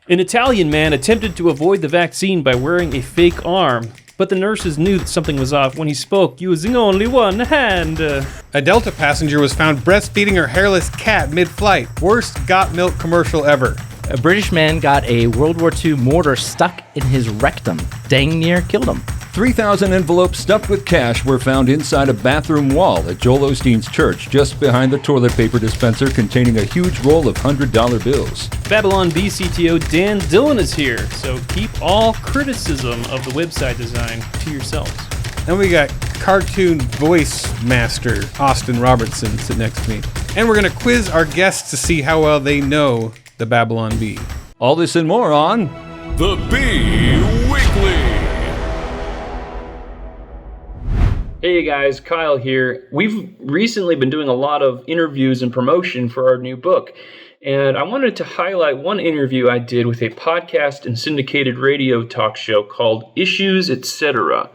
An Italian man attempted to avoid the vaccine by wearing a fake arm, but the nurses knew that something was off when he spoke using only one hand. A Delta passenger was found breastfeeding her hairless cat mid-flight. Worst got milk commercial ever. A British man got a World War II mortar stuck in his rectum. Dang near killed him. 3,000 envelopes stuffed with cash were found inside a bathroom wall at Joel Osten's church, just behind the toilet paper dispenser containing a huge roll of $100 bills. Babylon B CTO Dan Dillon is here, so keep all criticism of the website design to yourselves. And we got cartoon voice master Austin Robertson sitting next to me. And we're going to quiz our guests to see how well they know the Babylon Bee. All this and more on The Bee Weekly. Hey guys, Kyle here. We've recently been doing a lot of interviews and promotion for our new book, and I wanted to highlight one interview I did with a podcast and syndicated radio talk show called Issues, Etc.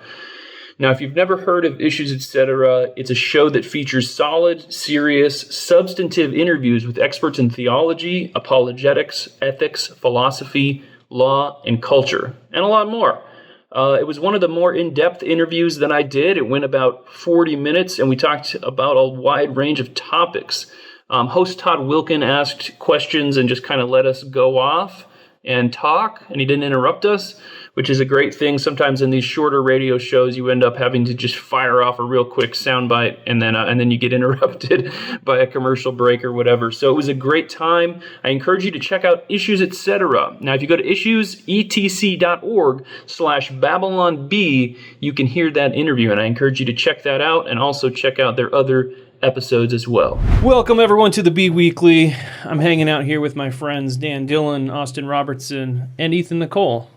Now, if you've never heard of Issues, Etc., it's a show that features solid, serious, substantive interviews with experts in theology, apologetics, ethics, philosophy, law, and culture, and a lot more. It was one of the more in-depth interviews that I did. It went about 40 minutes, and we talked about a wide range of topics. Host Todd Wilkin asked questions and just kind of let us go off and talk, and he didn't interrupt us, which is a great thing. Sometimes in these shorter radio shows, you end up having to just fire off a real quick soundbite, and then you get interrupted by a commercial break or whatever. So it was a great time. I encourage you to check out Issues, Etc. Now, if you go to issuesetc.org/BabylonB, you can hear that interview, and I encourage you to check that out and also check out their other episodes as well. Welcome everyone to the Bee Weekly. I'm hanging out here with my friends Dan Dillon, Austin Robertson, and Ethan Nicole.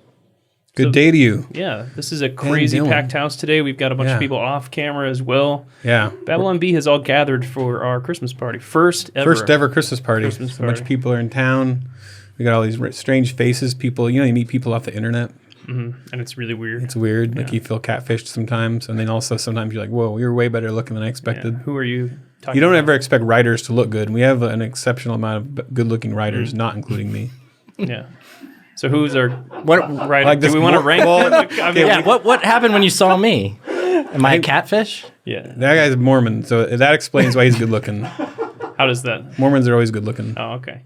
Good day to you. Yeah, this is a crazy packed house today. We've got a bunch of people off camera as well. Yeah. Babylon Bee has all gathered for our Christmas party. First ever Christmas party. A bunch of people are in town. We got all these strange faces. People, you meet people off the internet. Mm-hmm. And it's really weird. It's weird. Like you feel catfished sometimes. And then also sometimes you're like, whoa, you're way better looking than I expected. Yeah. Who are you talking You don't about? ever expect writers to look good. And we have an exceptional amount of good-looking writers, not including me. Yeah. So who's our What? writer? Like Do we want to rank them? I mean, Yeah. What happened when you saw me? Am I a catfish? Yeah. That guy's a Mormon, so that explains why he's good looking. How does that? Mormons are always good looking. Oh, okay.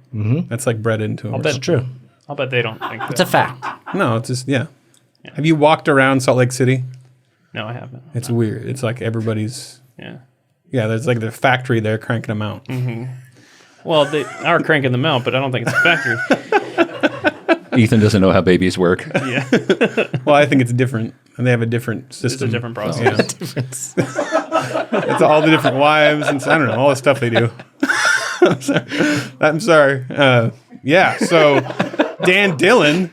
That's like bred into them. That's true. I'll bet they don't think that. It's a fact. No, it's just, yeah. Have you walked around Salt Lake City? No, I haven't. It's weird. It's like everybody's, Yeah. there's like the factory there cranking them out. Well, they are cranking them out, but I don't think it's a factory. Ethan doesn't know how babies work. Yeah. Well, I think it's different. And they have a different It's system. a different process. Yeah. It's all the different wives and I don't know, all the stuff they do. I'm sorry. So Dan Dillon,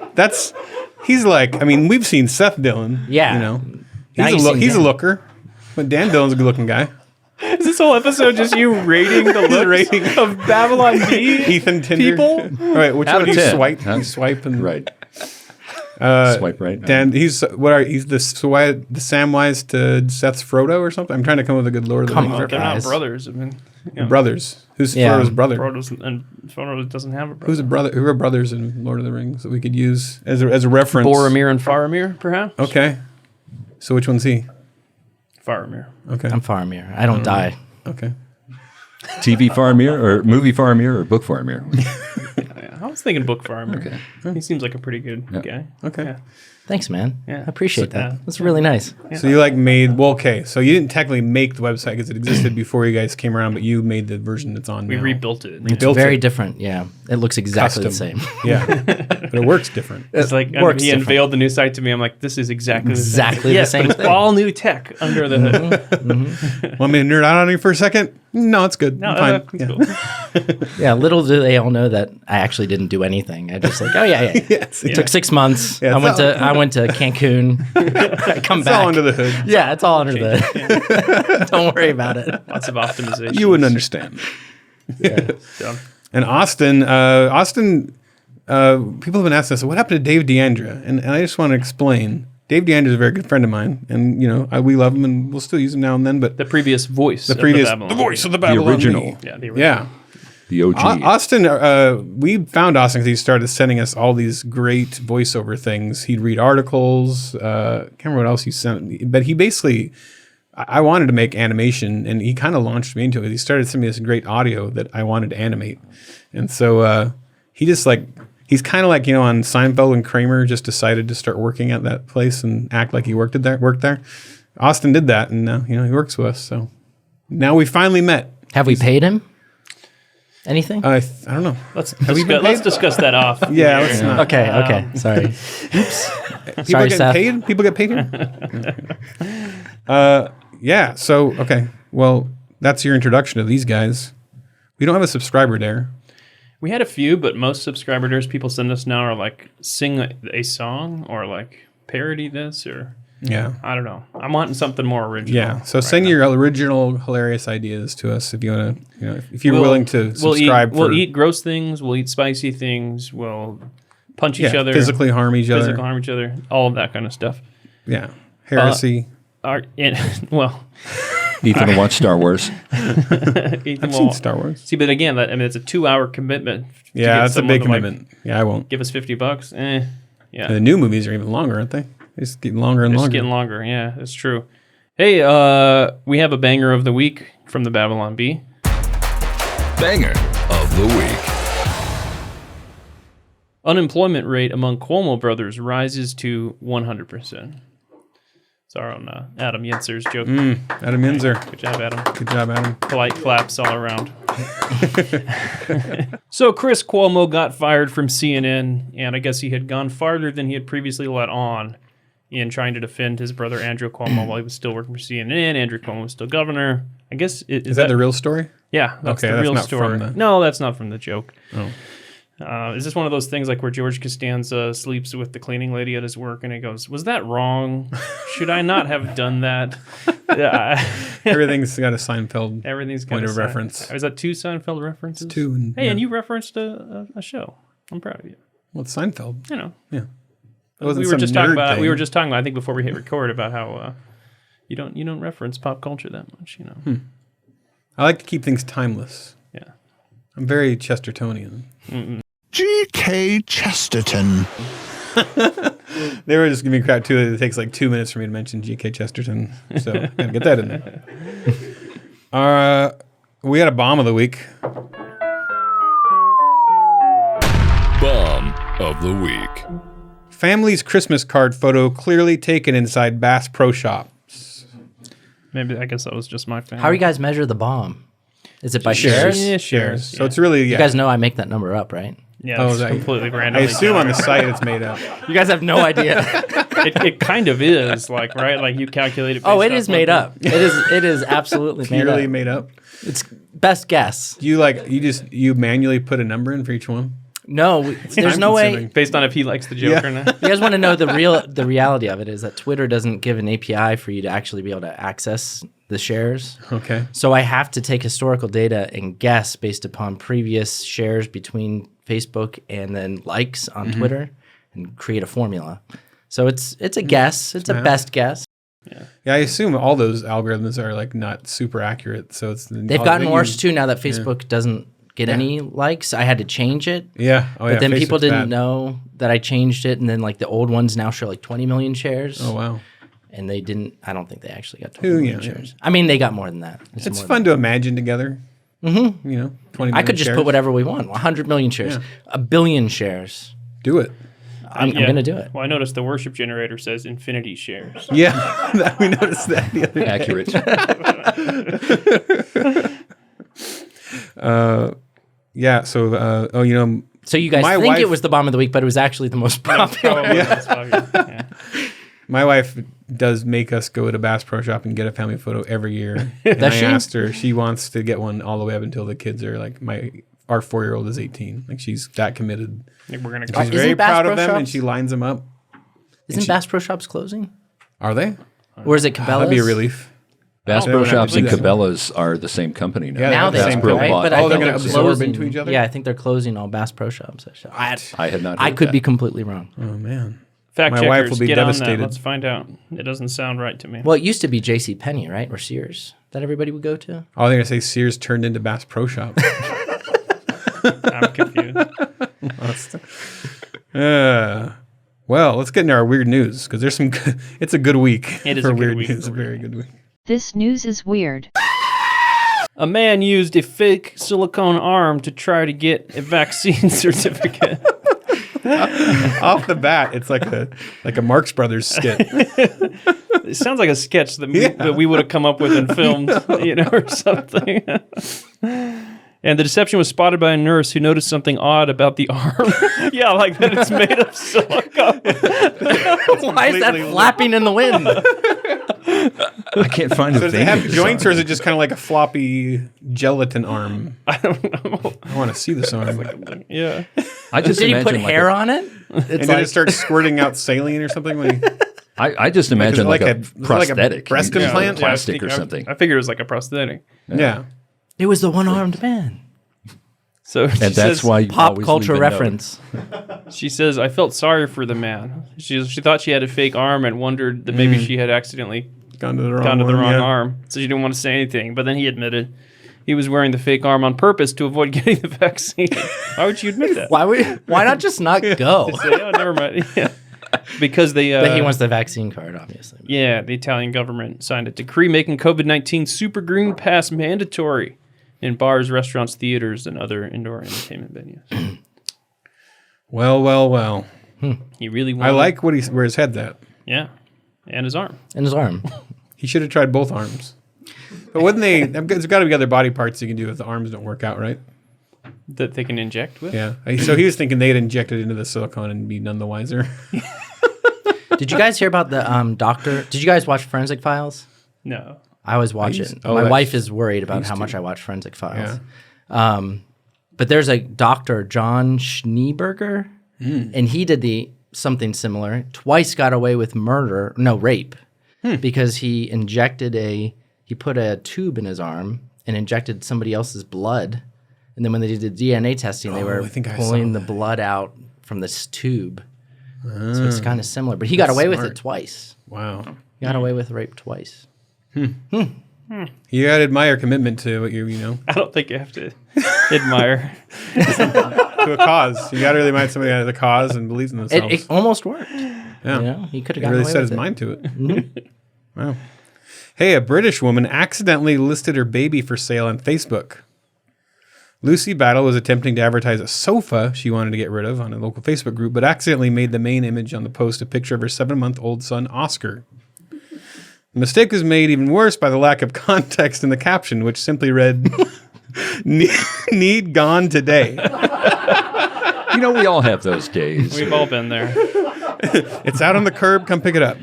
he's like, I mean, we've seen Seth Dillon. Yeah. You know, Now you've seen he's a Dan. looker, but Dan Dillon's a good looking guy. Is this whole episode just you rating the looks of Babylon Bee Ethan Tinder. people? All right, which Out one of do you 10, swipe? huh? You swipe and Right. Swipe right. Dan, he's the Samwise to Seth's Frodo or something. I'm trying to come up with a good Lord of the Come Rings. on. They're not Guys. brothers. I mean, Brothers. Who's Yeah. Frodo's brother? Frodo doesn't have a brother. Who's a brother? Who are brothers in Lord of the Rings that we could use as a reference? Boromir and Faramir, perhaps? Okay. So which one's he? Faramir. Okay. I'm Faramir. I don't die. Okay. TV Faramir or movie Faramir or book Faramir? Yeah, I was thinking book Faramir. Okay. He seems like a pretty good guy. Okay. Yeah. Thanks, man. Yeah. I appreciate So, that. That's really nice. So you so you didn't technically make the website because it existed before you guys came around, but you made the version that's on We now. rebuilt it. It's built very it. different. Yeah. It looks exactly Custom. the same. Yeah. But it works different. It's like works he different. unveiled the new site to me. I'm like, this is exactly the same. the same But it's thing. all new tech under the hood. Want me to nerd out on you for a second? No, it's good. No, I'm fine. that's Yeah. cool. Yeah, little do they all know that I actually didn't do anything. I just like, oh yeah. Yes, It took 6 months. Yeah, I went to Cancun. I come It's back. all under the hood. Yeah, it's all under the. Don't worry about it. Lots of optimization. You wouldn't understand. So, And Austin, people have been asking us, what happened to Dave Deandra? And I just want to explain. Dave Deandra is a very good friend of mine, and we love him, and we'll still use him now and then. But the previous voice. the voice of the Babylon. original. Bee. Yeah, the original. Yeah. The OG. Austin, we found Austin because he started sending us all these great voiceover things. He'd read articles. Can't remember what else he sent me, but he basically, I wanted to make animation, and he kind of launched me into it. He started sending me this great audio that I wanted to animate, and so he just like, he's kind of like, you know, on Seinfeld when Kramer just decided to start working at that place and act like he worked there. Austin did that, and you know, he works with us. So now we finally met. Have we paid him anything? I don't know. Let's discuss that off. Yeah, let's not. Okay. Sorry. Oops. People Sorry, get Seth. paid. People get paid here. Yeah. So okay. Well, that's your introduction to these guys. We don't have a subscriber there. We had a few, but most subscribers people send us now are like sing a song or like parody this or Yeah. I don't know. I'm wanting something more original. Yeah. So right send now. your original hilarious ideas to us if you want to. You know, if you're willing to subscribe. We'll eat gross things. We'll eat spicy things. We'll punch each other. Physically harm each other. All of that kind of stuff. Yeah. Heresy. Ethan will watch Star Wars. I've seen Star Wars. See, but again, it's a 2-hour commitment. Yeah, that's a big commitment. Yeah, I won't. Give us $50. Yeah. And the new movies are even longer, aren't they? It's getting longer and longer. It's getting longer. Yeah, that's true. Hey, we have a banger of the week from the Babylon Bee. Banger of the week. Unemployment rate among Cuomo brothers rises to 100%. It's our own Adam Yentzer's joke. Adam Yenzer. Good job, Adam. Good job, Adam. Polite claps all around. So Chris Cuomo got fired from CNN, and I guess he had gone farther than he had previously let on in trying to defend his brother Andrew Cuomo while he was still working for CNN. Andrew Cuomo was still governor. I guess is that the real story? Yeah, that's the real story. No, that's not from the joke. Oh. Is this one of those things like where George Costanza sleeps with the cleaning lady at his work and he goes, was that wrong? Should I not have done that? Everything's got a Seinfeld point of reference. Is that 2 Seinfeld references? It's 2. And you referenced a show. I'm proud of you. Well, it's Seinfeld. You know. Yeah. We were just talking about. We were just talking about. I think before we hit record about how you don't reference pop culture that much. You know. I like to keep things timeless. Yeah. I'm very Chestertonian. G.K. Chesterton. They were just giving me crap too. It takes like 2 minutes for me to mention G.K. Chesterton, so gotta get that in there. We had a bomb of the week. Bomb of the week. Family's Christmas card photo clearly taken inside Bass Pro Shops. Maybe I guess that was just my family. How do you guys measure the bomb? Is it by shares? Yeah, shares. So it's really You guys know I make that number up, right? Yeah, it's completely random. I assume on the site it's made up. You guys have no idea. It kind of is like right, like you calculate it. Oh, it is made up. It is absolutely Purely made up. made up. It's best guess. Do you manually put a number in for each one? No, there's no way. Time-consuming. based on if he likes the joke or not. You guys want to know the reality of it is that Twitter doesn't give an API for you to actually be able to access the shares. Okay. So I have to take historical data and guess based upon previous shares between Facebook and then likes on Twitter and create a formula. So it's a guess. It's a best guess. Yeah, I assume all those algorithms are like not super accurate. So They've gotten worse too now that Facebook doesn't get any likes. I had to change it. Yeah. Oh, but then Facebook's people didn't bad. know that I changed it, and then like the old ones now show like 20 million shares. Oh wow. And they didn't. I don't think they actually got 20 million yeah. shares. I mean, they got more than that. It's fun to imagine together. Mm-hmm. You know, 20 million I could just shares. put whatever we want. 100 million shares, 1 billion shares. Do it. I'm going to do it. Well, I noticed the worship generator says infinity shares. Yeah, we noticed that the other day. Accurate. Yeah. So, So you guys my think wife- it was the bomb of the week, but it was actually the most popular. Probably that's why yeah. my wife does make us go to Bass Pro Shop and get a family photo every year. And Does I she? asked her, she wants to get one all the way up until the kids are like our 4-year-old is 18. Like she's that committed. Like we're gonna. She's Isn't very Bass proud Pro of them, and Shops- she lines them up. Isn't Bass Pro Shops closing? Are they? Or is it Cabela's? That'd be a relief. Bass Oh, Pro they would have Shops to and do that. Cabela's are the same company now. Yeah, Now they're they the are, same right? company. But Oh, I they're think gonna they're absorb closing. into each other? Yeah, I think they're closing all Bass Pro Shops. I had not heard I could that. be completely wrong. Oh man. Fact My checkers, wife will be get devastated. on that. Let's find out. It doesn't sound right to me. Well, it used to be J.C. Penney, right, or Sears that everybody would go to. Oh, they're gonna say Sears turned into Bass Pro Shop. I'm confused. Well, let's get into our weird news because there's some. It's a good week. It is for a good weird week news. for A very weird good week. This news is weird. A man used a fake silicone arm to try to get a vaccine certificate. Off the bat, it's like a Marx Brothers skit. It sounds like a sketch that we would have come up with and filmed, or something. And the deception was spotted by a nurse who noticed something odd about the arm. Yeah, like that it's made of silicone. Why is that flapping in the wind? I can't find So a does vein. it have in this joints, arm. or is it just kind of like a floppy gelatin arm? I don't know. I want to see this arm. Yeah. I just Did he imagine put like hair a- on it? And did it start squirting out saline or something? I just imagine like a prosthetic, breast used implant? plastic or something. I figured it was like a prosthetic. Yeah. It was the one-armed man. So And that's why you Pop always culture leave a note. reference. she says, I felt sorry for the man. She thought she had a fake arm and wondered that maybe she had accidentally Gone to the wrong, gone to the wrong yeah. arm. So she didn't want to say anything. But then he admitted he was wearing the fake arm on purpose to avoid getting the vaccine. Why would you admit that? Why not just not go? Say, oh, never mind. Yeah. Because they... But he wants the vaccine card, obviously. Yeah, the Italian government signed a decree making COVID-19 Super Green Pass mandatory in bars, restaurants, theaters, and other indoor entertainment venues. Well. He really wanted... I like where his head's at. Yeah, and his arm. In his arm. He should have tried both arms. But wouldn't they? There's got to be other body parts you can do if the arms don't work out, right? That they can inject with? Yeah. So he was thinking they'd inject it into the silicone and be none the wiser. Did you guys hear about the doctor? Did you guys watch Forensic Files? No. I always watch it. oh, My that's- wife is worried about how much I watch Forensic Files. But there's a doctor, John Schneeberger, and he did something similar. Twice got away with rape, because he put a tube in his arm and injected somebody else's blood. And then when they did the DNA testing, they were I think I pulling saw the blood out from this tube. So it's kind of similar. But he got away with it twice. Wow. He got away with rape twice. You got to admire commitment to what I don't think you have to admire. to a cause. You got to really admire somebody that has a cause and believes in themselves. It almost worked. Yeah. He could have He gotten really away set with his it. mind to it. Wow. Hey, a British woman accidentally listed her baby for sale on Facebook. Lucy Battle was attempting to advertise a sofa she wanted to get rid of on a local Facebook group, but accidentally made the main image on the post a picture of her 7-month-old son, Oscar. The mistake was made even worse by the lack of context in the caption, which simply read, need gone today. We all have those days. We've all been there. It's out on the curb. Come pick it up.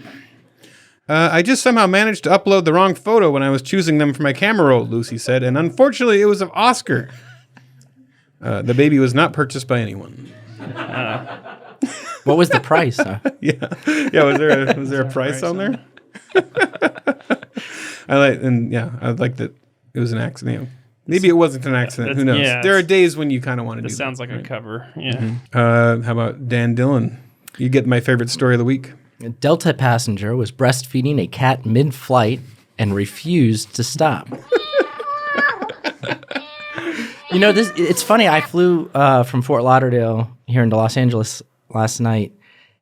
I just somehow managed to upload the wrong photo when I was choosing them for my camera roll, Lucy said, and unfortunately it was of Oscar. The baby was not purchased by anyone. What was the price? Yeah. Was there a price on there? I like that it was an accident. Maybe it wasn't an accident. Who knows? Yeah, There are days when you kind of want to do This sounds that, like a cover. Yeah. How about Dan Dillon? You get my favorite story of the week. A Delta passenger was breastfeeding a cat mid-flight and refused to stop. It's funny. I flew from Fort Lauderdale here into Los Angeles last night,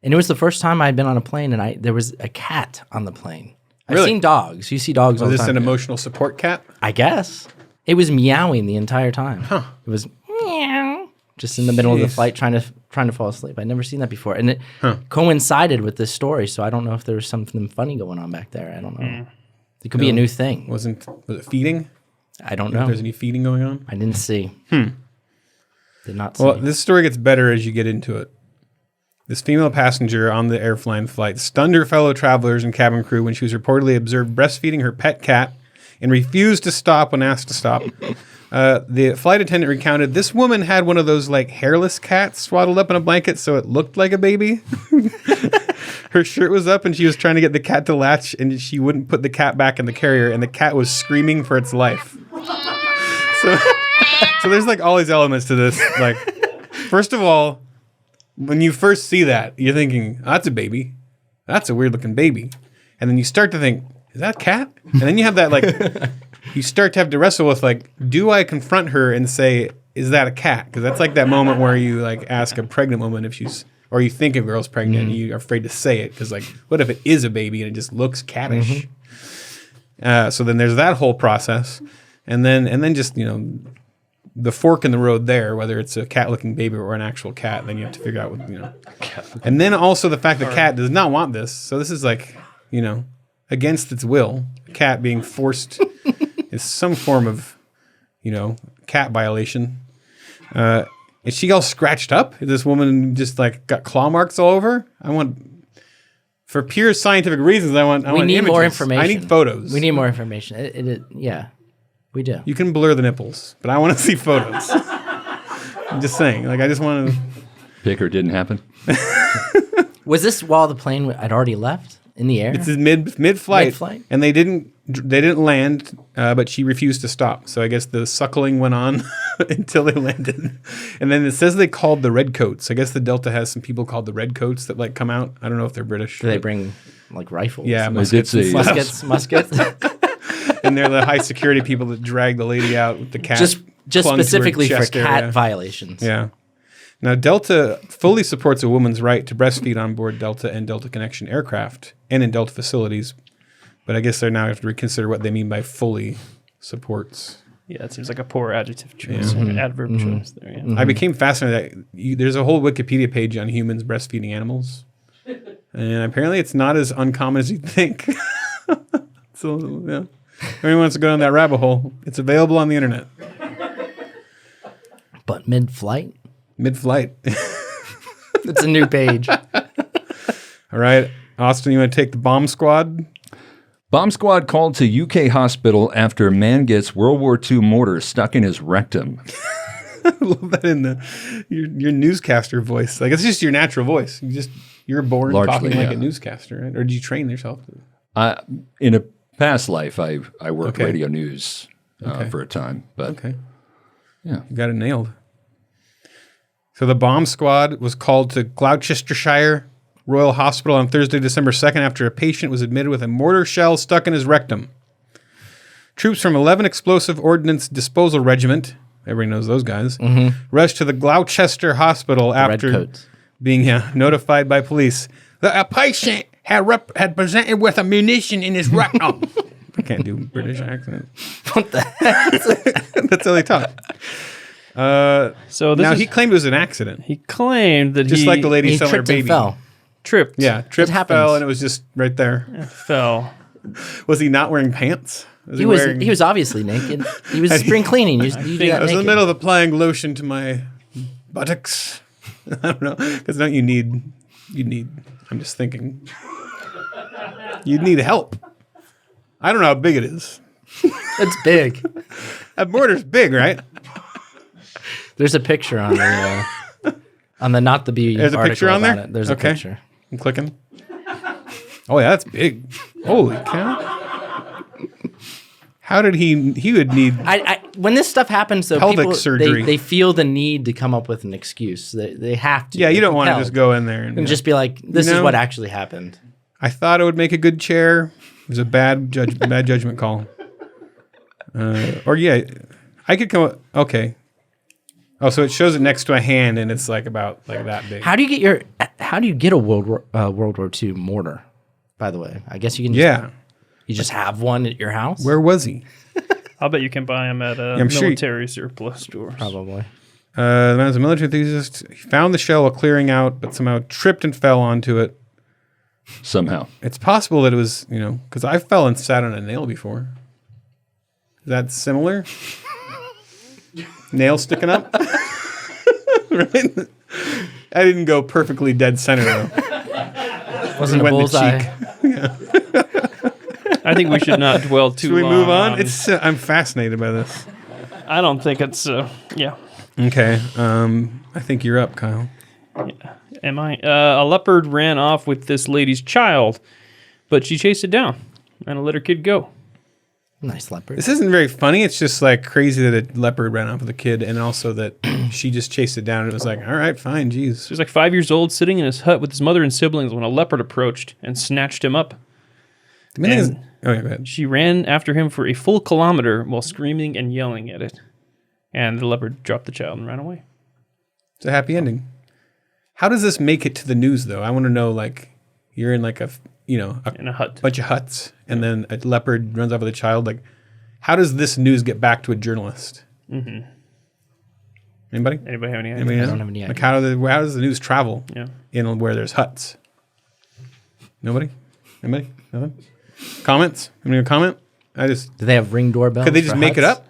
and it was the first time I'd been on a plane, and there was a cat on the plane. I've Really? seen dogs. You see dogs all Was the this time. an emotional support cat? I guess. It was meowing the entire time. It was meow, just in the middle of the Jeez. flight trying to fall asleep. I'd never seen that before. And it coincided with this story, so I don't know if there was something funny going on back there. I don't know. It could be a new thing. Was it feeding? I don't If know. there's any feeding going on? I didn't see. Did not see. Well, this story gets better as you get into it. This female passenger on the airline flight stunned her fellow travelers and cabin crew when she was reportedly observed breastfeeding her pet cat and refused to stop when asked to stop. The flight attendant recounted this woman had one of those hairless cats swaddled up in a blanket so it looked like a baby. Her shirt was up and she was trying to get the cat to latch and she wouldn't put the cat back in the carrier and the cat was screaming for its life. So there's all these elements to this. First of all, when you first see that, you're thinking, oh, that's a baby. That's a weird looking baby. And then you start to think, is that a cat? And then you have that you start to have to wrestle with do I confront her and say, is that a cat? Because that's like that moment where you like ask a pregnant woman if she's, or you think a girl's pregnant and you are afraid to say it because like, what if it is a baby and it just looks cattish? So then there's that whole process, and then just the fork in the road there, whether it's a cat-looking baby or an actual cat, then you have to figure out what and then also the fact the cat does not want this, so this is like against its will, a cat being forced is some form of cat violation. Is she all scratched up? Is this woman just like got claw marks all over? For pure scientific reasons, I want We need images. more information. I need photos. We need more information. Yeah, we do. You can blur the nipples, but I want to see photos. I'm just saying. Like, I just want to... Picker didn't happen. Was this while the plane had already left in the air? It's mid-flight. Mid-flight? And they didn't land, but she refused to stop. So I guess the suckling went on until they landed. And then it says they called the Redcoats. I guess the Delta has some people called the Redcoats that like come out. I don't know if they're British. Do they bring like rifles? Yeah, muskets. muskets. And they're the high security people that drag the lady out with the cat. just clung to her specifically for chest cat area. violations. Yeah. Now, Delta fully supports a woman's right to breastfeed on board Delta and Delta Connection aircraft and in Delta facilities. But I guess they're now have to reconsider what they mean by fully supports. Yeah, it seems like a poor adjective choice, or an adverb choice there. Yeah. I became fascinated that there's a whole Wikipedia page on humans breastfeeding animals. And apparently it's not as uncommon as you'd think. So, yeah. If anyone wants to go down that rabbit hole, it's available on the internet. But mid-flight? Mid-flight. It's a new page. All right. Austin, you want to take the bomb squad? Bomb squad called to UK hospital after man gets World War II mortar stuck in his rectum. I love that in your newscaster voice. Like, it's just your natural voice. You're born Largely, talking like yeah. a newscaster, right? Or did you train yourself? In a past life, I worked Okay. radio news for a time. But Okay. yeah. You got it nailed. So the bomb squad was called to Gloucestershire Royal Hospital on Thursday, December 2nd, after a patient was admitted with a mortar shell stuck in his rectum. Troops from 11 Explosive Ordnance Disposal Regiment, everybody knows those guys, rushed to the Gloucester Hospital after Redcoats. being notified by police that a patient had presented with ammunition in his rectum. I can't do British accent. What the heck? That's how they talk. So this Now, is, he claimed it was an accident. he claimed that Just he like the lady He selling her tripped and baby. fell. tripped. Yeah, tripped, happens. fell, and it was just right there. Fell. Was he not wearing pants? He was obviously naked. He was spring cleaning. You do I that was in the naked. middle of applying lotion to my buttocks. I don't know, because don't you need? I'm just thinking. You'd need help. I don't know how big it is. It's big. That mortar's big, right? There's a picture on the Not the Bee There's a article picture on about there? it. There's Okay. a picture. I'm clicking. Oh yeah, that's big. Holy cow! How did he would need? When this stuff happens, though, Pelvic people surgery. They feel the need to come up with an excuse. They have to. Yeah, you They're don't want to compelled. just go in there and just be like, "This is what actually happened." I thought it would make a good chair. It was a bad judgment call. I could come. Okay. Oh, so it shows it next to a hand, and it's like about like that big. How do you get a World War II mortar? By the way, I guess you can. You just have one at your house. Where was he? I'll bet you can buy them at I'm sure military surplus stores. Probably. The man was a military enthusiast. He found the shell while clearing out, but somehow tripped and fell onto it. Somehow. It's possible that it was, because I fell and sat on a nail before. Is that similar? Nail sticking up? Right? I didn't go perfectly dead center, though. Wasn't a Went in the bullseye. cheek. I think we should not dwell too Should we long move on? I'm fascinated by this. I don't think it's, yeah. Okay. I think you're up, Kyle. Am I? A leopard ran off with this lady's child, but she chased it down and let her kid go. Nice leopard. This isn't very funny. It's just like crazy that a leopard ran off with a kid, and also that she just chased it down. And it was like, all right, fine, geez. He was like 5 years old, sitting in his hut with his mother and siblings when a leopard approached and snatched him up. The main thing is, And go ahead. she ran after him for a full kilometer while screaming and yelling at it. And the leopard dropped the child and ran away. It's a happy ending. How does this make it to the news, though? I want to know, like, you're in like in a hut, bunch of huts, and then a leopard runs off with a child. Like, how does this news get back to a journalist? Mm-hmm. Anybody? Anybody have any idea? Anybody know? I don't have any idea. Like, how does the news travel in where there's huts? Nobody? Anybody? Nothing? Comments? Anybody comment? Do they have Ring doorbells? Could they just make it up?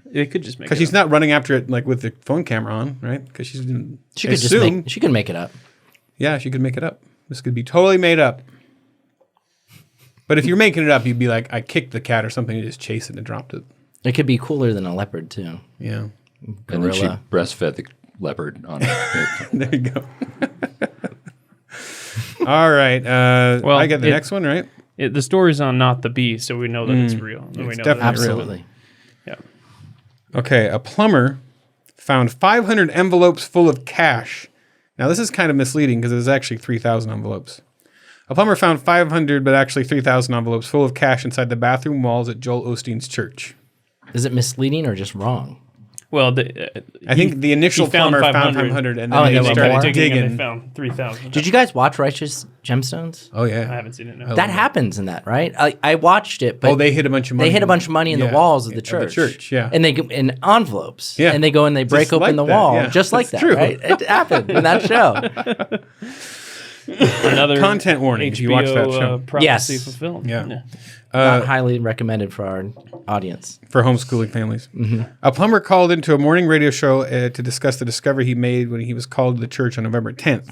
They could just make it up. Because she's not running after it like with the phone camera on, right? Because she could make it up. Yeah, she could make it up. This could be totally made up. But if you're making it up, you'd be like, I kicked the cat or something and just chased it and dropped it. It could be cooler than a leopard, too. Yeah. And then she breastfed the leopard on it. There you go. All right. Well, I get the next one, right? The story's on Not the Bee, so we know that it's real. It's We know definitely that it's real. Absolutely. Yeah. Okay. A plumber found 500 envelopes full of cash. Now, this is kind of misleading because there's actually 3,000 envelopes. A plumber found 500, but actually 3,000 envelopes full of cash inside the bathroom walls at Joel Osteen's church. Is it misleading or just wrong? Well, I think the initial plumber found 500, and then Oh, they they started more? digging. and they found 3,000. Did you guys watch Righteous Gemstones? Oh, I yeah. haven't seen it. No. That happens in that, right? I watched it, but They hit a bunch of money. they hit a bunch of money in the walls of the church. Yeah. And they go in envelopes. Yeah. And they go and they break Just open like the that, wall, yeah. just like That's that, true. right? It happened in that show. Another Content warning if you watch that show. Prophecy Yes. fulfilled. Yeah. Not highly recommended for our audience. For homeschooling families. A plumber called into a morning radio show to discuss the discovery he made when he was called to the church on November 10th.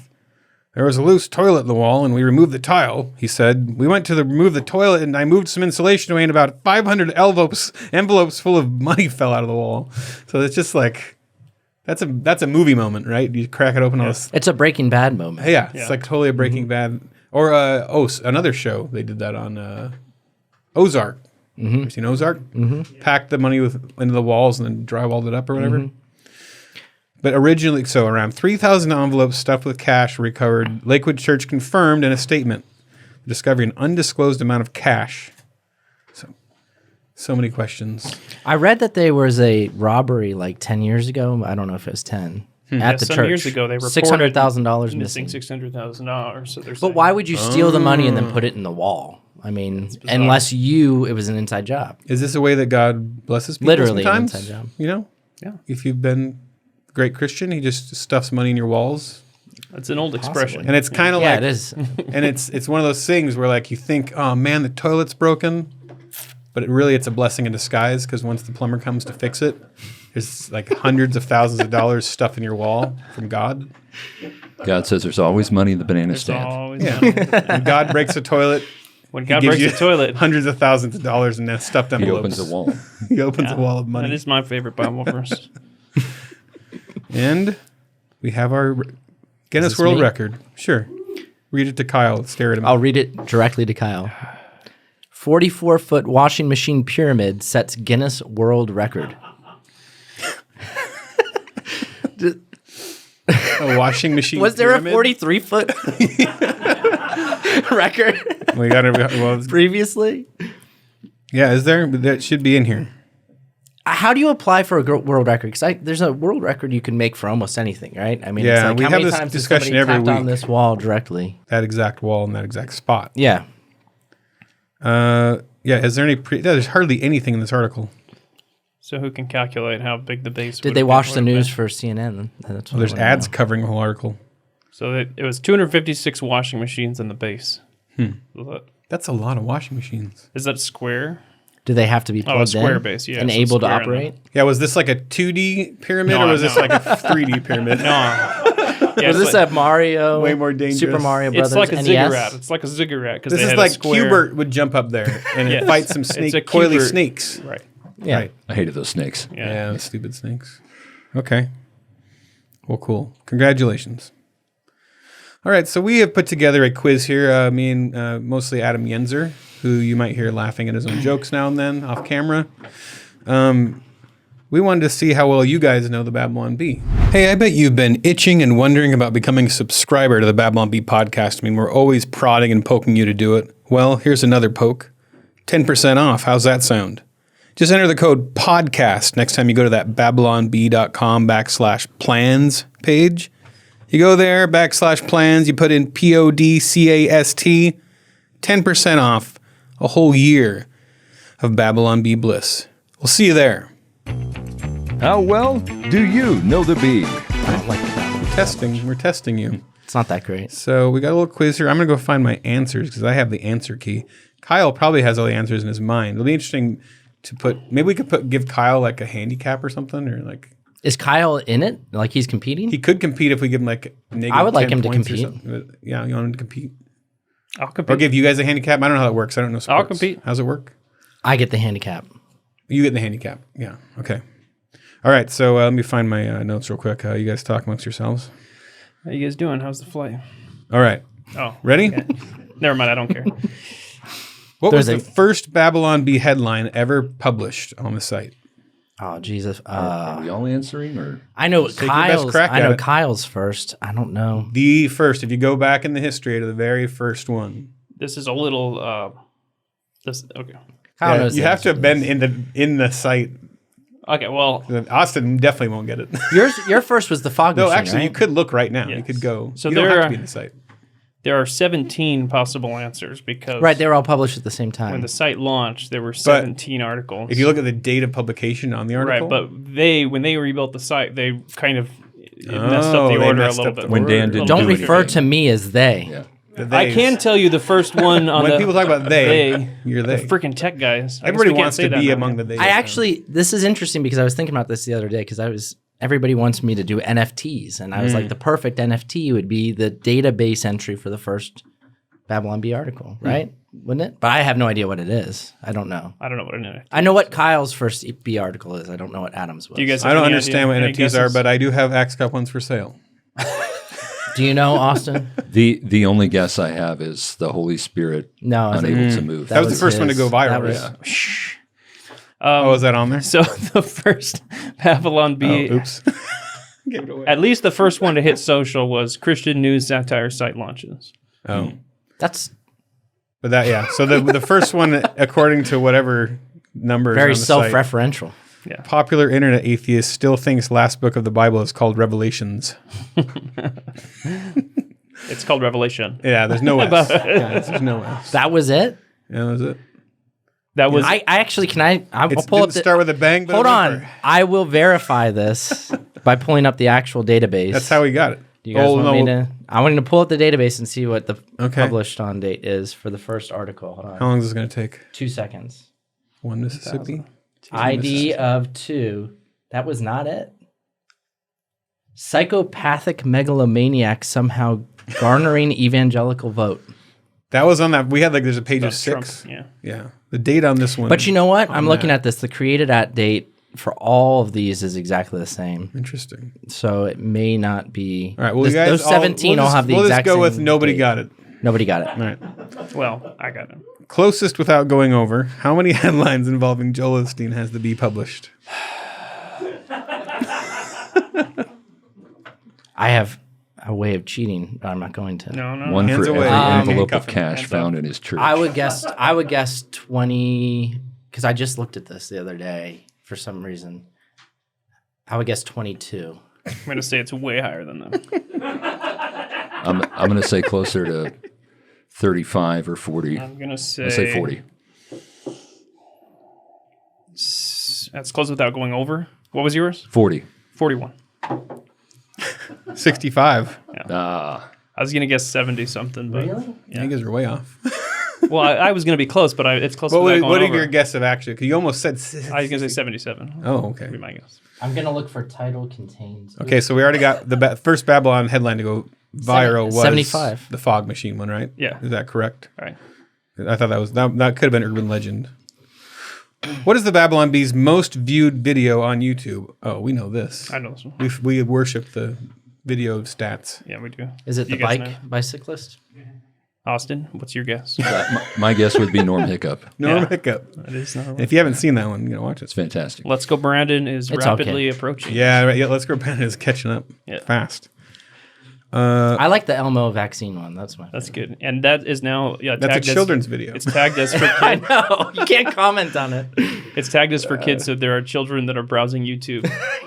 There was a loose toilet in the wall, and we removed the tile, he said. We went to remove the toilet, and I moved some insulation away, and about 500 envelopes full of money fell out of the wall. So it's just like, that's a movie moment, right? You crack it open. All this. It's a Breaking Bad moment. Yeah, it's like totally a Breaking Bad. Or another show, they did that on Ozark. You seen Ozark? Packed the money into the walls and then drywalled it up or whatever. But originally, so around 3,000 envelopes stuffed with cash were recovered. Lakewood Church confirmed in a statement the discovery of an undisclosed amount of cash. So many questions. I read that there was a robbery like 10 years ago. I don't know if it was 10. At the some church. years ago, they reported $600,000 missing. $600,000. So they're But why would you steal the money and then put it in the wall? I mean, unless it was an inside job. Is this a way that God blesses people Literally sometimes? an inside job. You know? Yeah. If you've been a great Christian, he just stuffs money in your walls. That's an old expression. And it's kind of Yeah, like... it is. And it's one of those things where like you think, oh man, the toilet's broken. But it's a blessing in disguise because once the plumber comes to fix it, there's like hundreds of thousands of dollars stuffed in your wall from God. God says there's always money in the banana There's stand. always Yeah. money. When God breaks a toilet, When he God gives breaks you the toilet, hundreds of thousands of dollars in stuffed He envelopes. opens a wall. He opens a wall of money. that is my favorite Bible verse. And we have our Guinness this World me? Record. Sure. Read it to Kyle. Stare at him. I'll read it directly to Kyle. 44-foot washing machine pyramid sets Guinness World Record. A washing machine. Was there pyramid? a 43-foot record We got it. previously? Yeah, is there? That should be in here. How do you apply for a world record? Because there's a world record you can make for almost anything, right? I mean, Yeah, it's like, we how have many this times has discussion somebody every tapped on week. this wall directly? That exact wall in that exact spot. Yeah. Yeah, is there any? There's hardly anything in this article. So who can calculate how big the base? Did they watch the news for CNN? That's what There's I wanna ads know. covering the whole article. So it was 256 washing machines in the base. That's a lot of washing machines. Is that square? Do they have to be plugged a square in base, yeah, and so able to square in operate? Yeah, was this like a 2D pyramid No, or was this no. like a 3D pyramid? Yeah, Was it's this like, a Mario? Way more dangerous. Super Mario Brothers. It's like a NES? ziggurat. It's like a ziggurat because This is like Hubert would jump up there and Yes. fight some It's a coily Hubert. snakes. Right. Yeah. Right. I hated those snakes. Yeah, the stupid snakes. Okay. Well, cool. Congratulations. All right, so we have put together a quiz here. Me and mostly Adam Yenzer, who you might hear laughing at his own jokes now and then off camera. We wanted to see how well you guys know the Babylon Bee. Hey, I bet you've been itching and wondering about becoming a subscriber to the Babylon Bee podcast. I mean, we're always prodding and poking you to do it. Well, here's another poke. 10% off. How's that sound? Just enter the code podcast next time you go to that babylonb.com/plans page. You go there, /plans, you put in PODCAST, 10% off a whole year of Babylon Bee Bliss. We'll see you there. How well do you know the bee? I don't like that. We're testing you. It's not that great. So we got a little quiz here. I'm going to go find my answers because I have the answer key. Kyle probably has all the answers in his mind. It'll be interesting to maybe we could give Kyle like a handicap or something, or like. Is Kyle in it? Like he's competing? He could compete if we give him like negative. I would like 10 him to points or compete. something. Yeah, you want him to compete? I'll compete. Or give you guys a handicap? I don't know how that works. I don't know sports. I'll compete. How's it work? I get the handicap. You get the handicap. Yeah. Okay. All right. So let me find my notes real quick. You guys talk amongst yourselves. How you guys doing? How's the flight? All right. Oh. Ready? Okay. Never mind. I don't care. What was the first Babylon Bee headline ever published on the site? Oh Jesus! Are we all answering, or I know Take your best crack I at know it. Kyle's first. I don't know. The first. If you go back in the history to the very first one. This is a little. Okay. Kyle Yeah, knows you the have to answer have to been in the site. Okay. Well. Austin definitely won't get it. this. Your first was the fog No, machine, actually, right? you could look right now. You Yes. could go. So you don't there have to are- be in the site. There are 17 possible answers because Right, they were all published at the same when time. the site launched, there were 17 articles. If you look at the date of publication on the article, right, but when they rebuilt the site, they kind of messed up they the order a messed little up the bit. When Dan didn't Don't do refer anything. to me as they. Yeah. the I theys. can tell you the first one on When the people talk about they, you're the they. freaking tech guys. I guess Everybody we can't wants say to that be now, among yeah. the they. I actually, this is interesting because I was thinking about this the other day because everybody wants me to do NFTs. And I was like, the perfect NFT would be the database entry for the first Babylon Bee article, right? Wouldn't it? But I have no idea what it is. I don't know. I don't know what an NFT. I know what Kyle's first B article is. I don't know what Adam's was. Do you guys? I have don't any understand idea? what Any NFTs are, guesses? but I do have Axe Cup ones for sale. Do you know, Austin? The only guess I have is the Holy Spirit No. I think unable to move. That was the first one to his. go viral, That right? was- Oh, is that on there? So the first Babylon Bee, Oops. Gave it away. at least the first one to hit social was Christian news satire site launches. Oh, That's but that So the first one, according to whatever number, is very on the site, self-referential. popular internet atheist still thinks last book of the Bible is called Revelations. It's called Revelation. Yeah, there's no S. There's no S. That was it? Yeah, that was it. That was I actually, I'll It pull up didn't start with a bang, but Hold it went on. for- I will verify this by pulling up the actual database. That's how we got it. Do you guys want me to? I want to pull up the database and see what the Okay. published on date is for the first article. Hold on. How long is this going to take? 2 seconds. One Mississippi? ID of 2. That was not it. Psychopathic megalomaniac somehow garnering evangelical vote. That was on that. We had there's a page of that's Trump, 6. yeah. Yeah. The date on this one. But you know what? I'm looking that. at this. The created at date for all of these is exactly the same. Interesting. So it may not be. All right. Well, this- you guys, those 17 all have the we'll exact just go with same nobody date. got it. Nobody got it. All right. Well, I got it. Closest without going over. How many headlines involving Joel Osten has the Bee published? I have a way of cheating, but I'm not going to. No. One Hands for away. every envelope Handcuff of him. cash Hands found up. in his church. I would guess 20 because I just looked at this the other day for some reason. I would guess 22. I'm going to say it's way higher than that. I'm going to say closer to 35 or 40. I'm going to say... Let's say 40. That's close without going over. What was yours? 40. 41. 65. Ah, I was going to guess 70-something, but... Really? Yeah. You guys are way off. Well, I was going to be close, but it's close What without are going over. your guess of actually? Because you almost said. I was going to say 77. Oh, okay. Would be my guess. I'm going to look for title contains. Okay, so we already got the first Babylon headline to go viral was 75. the fog machine one, right? Yeah. Is that correct? All right. I thought that could have been urban legend. What is the Babylon Bee's most viewed video on YouTube? Oh, we know this. I know this one. We worship the video stats. Yeah, we do. Is it You the guys know? bicyclist? Austin, what's your guess? my guess would be Norm Hiccup. No Yeah. hiccup. It is not. If you haven't seen that one, watch It's it. fantastic. Let's Go Brandon is It's rapidly okay. approaching. Yeah, right, yeah. Let's go. Brandon is catching up Yeah. fast. I like the Elmo vaccine one. That's my. That's good. And that is now That's a tagged children's video. It's tagged as for I kids. know you can't comment on it. It's tagged as for kids, so there are children that are browsing YouTube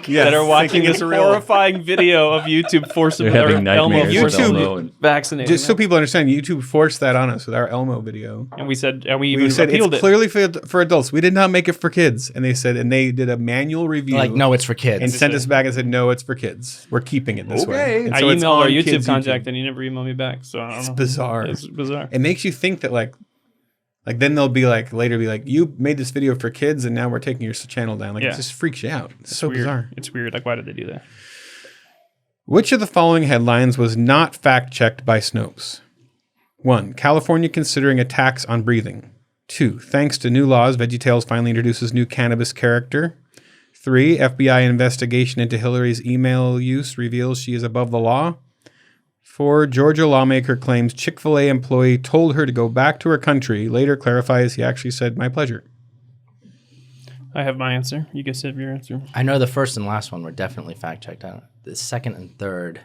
Yes, that are watching thinking this it's real. horrifying video of YouTube forcing They're having Elmo nightmares with forcing Elmo and- vaccinating. Just so people understand, YouTube forced that on us with our Elmo video. and we said, and we We even said appealed it's it. clearly for adults. We did not make it for kids. And they said, and they did a manual review. Like, no, it's for kids. And sent us back and said, no, it's for kids. We're keeping it this way. Okay. And I so it's emailed our on YouTube kids' contact, and he never emailed me back. So I don't It's know. bizarre. It's bizarre. It makes you think that like then they'll be like later be like, you made this video for kids and now we're taking your channel down. Like Yeah. it just freaks you out. It's so weird. bizarre. It's weird. Like, why did they do that? Which of the following headlines was not fact checked by Snopes? 1. California considering a tax on breathing. 2. Thanks to new laws, VeggieTales finally introduces new cannabis character. 3. FBI investigation into Hillary's email use reveals she is above the law. 4. Georgia lawmaker claims Chick-fil-A employee told her to go back to her country. Later clarifies he actually said, my pleasure. I have my answer. You guys have your answer. I know the first and last one were definitely fact checked. The second and third.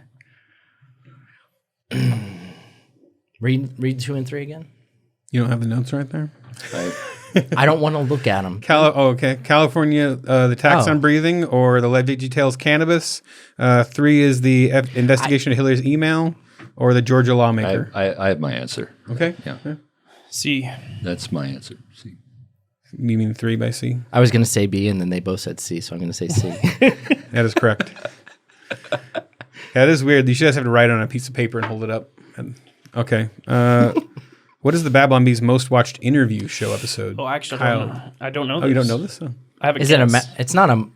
read 2 and 3 again. You don't have the notes right there? I don't want to look at them. Okay. California, the tax on breathing or the VeggieTales cannabis. 3 is the investigation of Hillary's email or the Georgia lawmaker. I have my answer. Okay. Yeah. C. That's my answer. See. You mean 3 by C? I was going to say B, and then they both said C, so I'm going to say C. That is correct. That is weird. You should just have to write it on a piece of paper and hold it up. Okay. What is the Babylon Bee's most watched interview show episode? Oh, actually, Kyle. I don't know. Oh, you don't know this? Oh. I have a Is guess. it's not a...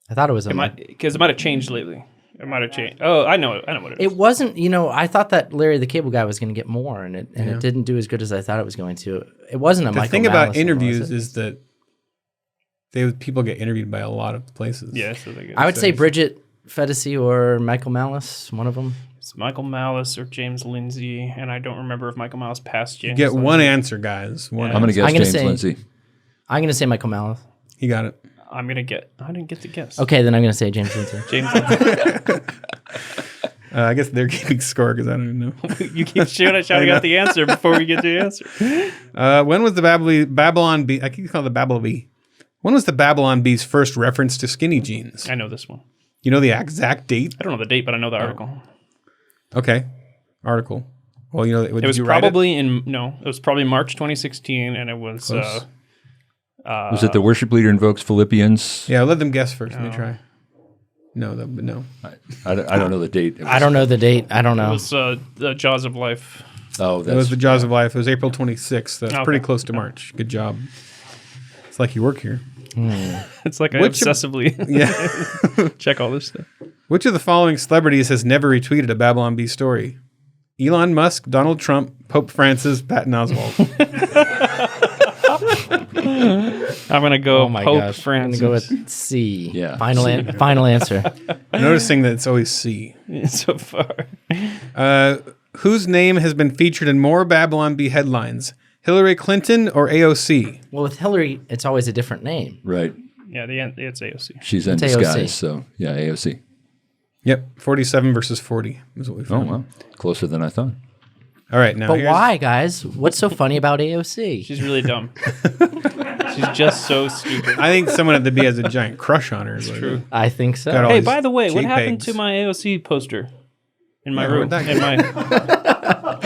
I thought it was a... Because it might have changed lately. It might have changed. Oh, I know it. I know what it is. It wasn't, I thought that Larry the Cable Guy was going to get more, and it didn't do as good as I thought it was going to. It wasn't a The Michael thing about Malice one, interviews was it? is that people get interviewed by a lot of places. Yeah, so they I would say Bridget Fedesi or Michael Malice, one of them. It's Michael Malice or James Lindsay, and I don't remember if Michael Malice passed James. Get one Lindsay. answer, guys. One I'm going to answer. guess I'm gonna James say- Lindsay. I'm going to say Michael Malice. He got it. I'm gonna get. I didn't get to guess. Okay, then I'm going to say James Lindsay. James Lindsay. I guess they're keeping score because I don't even know. You keep shouting out the answer before we get to the answer. When was the Babylon Bee? I keep calling it the Babylon Bee. When was the Babylon Bee's first reference to skinny jeans? I know this one. You know the exact date? I don't know the date, but I know the article. Okay. Article. Well, you know, It was probably it was probably March 2016, and it was. Was it the worship leader invokes Philippians? Yeah, let them guess first. Let me try. No, no. I don't know the date. I don't know the date. I don't It know. was the Jaws of Life. Oh, It was the Jaws of Life. It was April 26th. That's Okay. pretty close to March. Good job. It's like you work here. It's like I Which of- obsessively Yeah. check all this stuff. Which of the following celebrities has never retweeted a Babylon Bee story? Elon Musk, Donald Trump, Pope Francis, Patton Oswalt. I'm gonna go Oh my Pope gosh. Francis. I'm going to go with C. Yeah, Final, C. final answer. Noticing that it's always C. so far. Whose name has been featured in more Babylon Bee headlines? Hillary Clinton or AOC? Well, with Hillary, it's always a different name. Right. Yeah, it's AOC. She's in It's AOC. disguise, so yeah, AOC. Yep, 47 versus 40 is what we Oh, found. wow. Closer than I thought. All right, now But here's- why, guys? What's so funny about AOC? She's really dumb. She's just so stupid. I think someone at the Bee has a giant crush on her. It's true. I think so. Got all Hey, these by the way, what happened JPEGs. to my AOC poster in my Yeah, room? where'd that In my,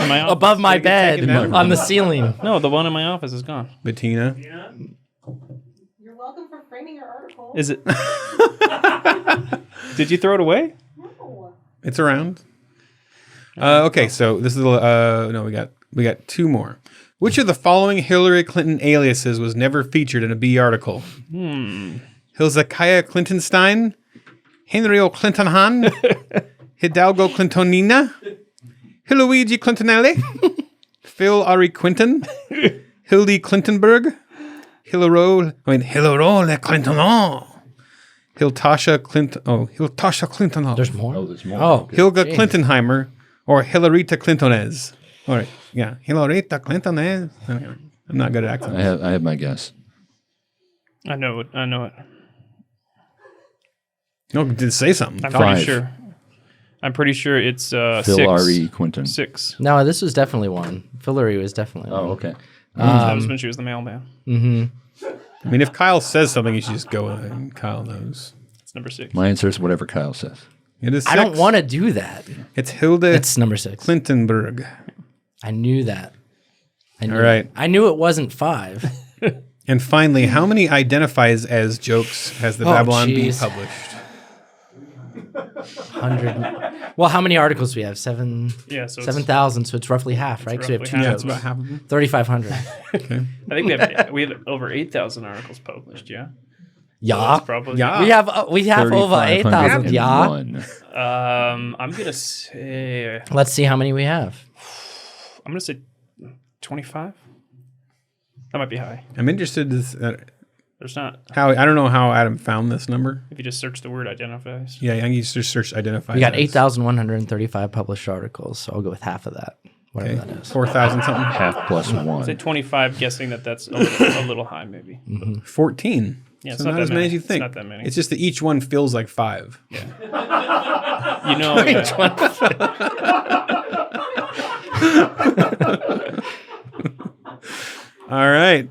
in my office. Above my bed, taken down? on the ceiling. No, the one in my office is gone. Bettina. You're welcome for framing your article. Is it? Did you throw it away? No. It's around. Okay, so this is no, we got 2 more. Which of the following Hillary Clinton aliases was never featured in a Bee article? Hilzakaya Clintonstein, Henrio Clintonhan, Hidalgo Clintonina, Hiluigi Clintonelli, Phil Ari Quinton, Hildy Clintonberg, Hilaro Clintonon, Hiltasha Clinton. There's more? Oh, there's more. Oh, Hilga geez. Clintonheimer or Hilarita Clintonez. All right, yeah, Hilarita Clintonez. Okay. I'm not good at accents. I have my guess. I know it. I know it. No, did say something. I'm Five. pretty sure. I'm pretty sure it's Phil 6. R.E. Quinton. 6. No, this was definitely one. Fillery was definitely one. Oh, okay. That was when she was the mailman. I mean, if Kyle says something, you should just go with it. And Kyle knows. It's number 6. My answer is whatever Kyle says. It is 6. I don't want to do that. It's Hilda It's number 6. Clintonberg. I knew that. All right. I knew it wasn't 5. And finally, how many identifies as jokes has the Babylon Bee geez. published? 100. Well, how many articles do we have? 7. Yeah, so 7,000. So it's roughly half, right? So we have roughly 2 half. Yeah, jokes. it's about half of them. 3,500. Okay. I think we have over 8,000 articles published. Yeah. Yeah. That's probably Yeah. We have over 8,000. Yeah. 3,501. I'm gonna say Let's see how many we have. 25. That might be high. I'm interested to There's not. how I don't know how Adam found this number. If you just search the word identifies. Yeah, I think you just search identifies. We got as. 8,135 published articles, so I'll go with half of that. Whatever Okay. that is. 4,000 something. Half plus Say 1. 25, guessing that's a little high, maybe. 14. Yeah, it's so not not that as many many. as you It's think. not that many. It's just that each one feels like 5. You know. All right.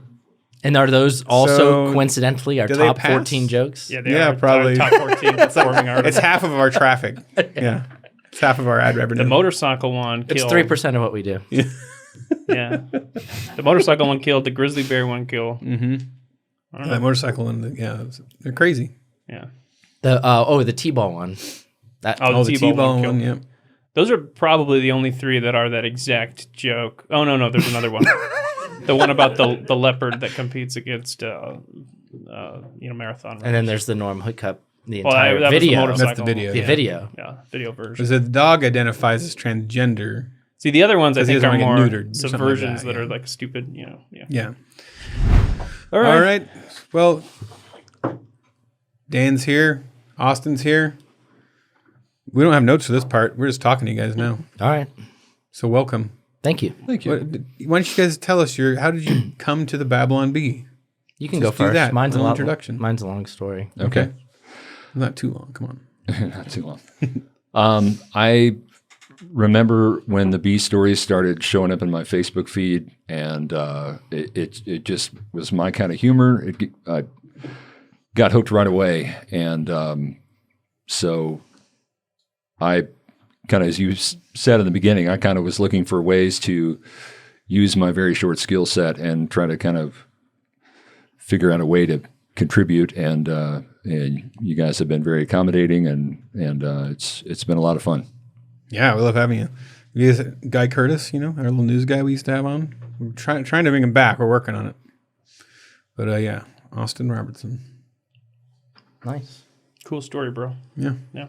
And are those also So, coincidentally our do they top pass? 14 jokes? Yeah, they Yeah, are probably. top 14 performing articles. It's half of our traffic. Yeah. It's half of our ad revenue. The motorcycle one It's killed. 3% of what we do. Yeah. The motorcycle one killed. The grizzly bear one killed. That motorcycle one, yeah, they're crazy. Yeah. The T-ball one. That Oh, The T-ball T-ball killed. one, yeah. Those are probably the only 3 that are that exact joke. Oh, no, there's another one. The one about the leopard that competes against, marathon. and then there's the Norm Hookup, the Well, entire that was the video. motorcycle. That's the video. The yeah. video. Yeah, video version. Because the dog identifies as transgender. See, the other ones I Because he think doesn't are wanna more get neutered or something like subversions that, that yeah. are like stupid, Yeah. Yeah. All All right. Well, Dan's here. Austin's here. We don't have notes for this part. We're just talking to you guys now. All right. So welcome. Thank you. Thank you. Why don't you guys tell us how did you come to the Babylon Bee? You can Just go do first. that, Mine's a a little lot. introduction. Mine's a long story. Okay. Not too long. Come on. Not too long. I remember when the bee stories started showing up in my Facebook feed, and it just was my kind of humor. I got hooked right away, and so I kind of, as you said in the beginning, I kind of was looking for ways to use my very short skill set and try to kind of figure out a way to contribute, and you guys have been very accommodating, and it's been a lot of fun. Yeah, we love having you. You guys, Guy Curtis, our little news guy we used to have on. We're trying to bring him back. We're working on it. But yeah, Austin Robertson. Nice. Cool story, bro. Yeah. Yeah.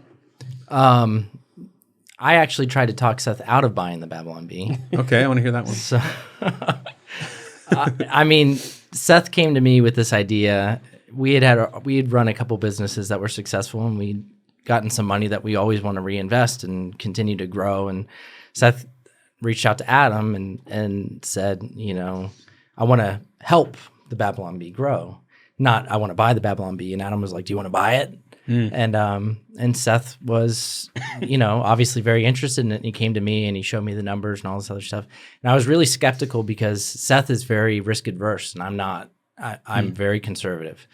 I actually tried to talk Seth out of buying the Babylon Bee. Okay, I want to hear that one. So, I mean, Seth came to me with this idea. We had run a couple businesses that were successful, and we'd gotten some money that we always want to reinvest and continue to grow. And Seth reached out to Adam and said, I want to help the Babylon Bee grow. Not I want to buy the Babylon Bee. And Adam was like, do you want to buy it? And Seth was, obviously very interested in it. And he came to me and he showed me the numbers and all this other stuff. And I was really skeptical because Seth is very risk adverse and I'm not. I'm very conservative.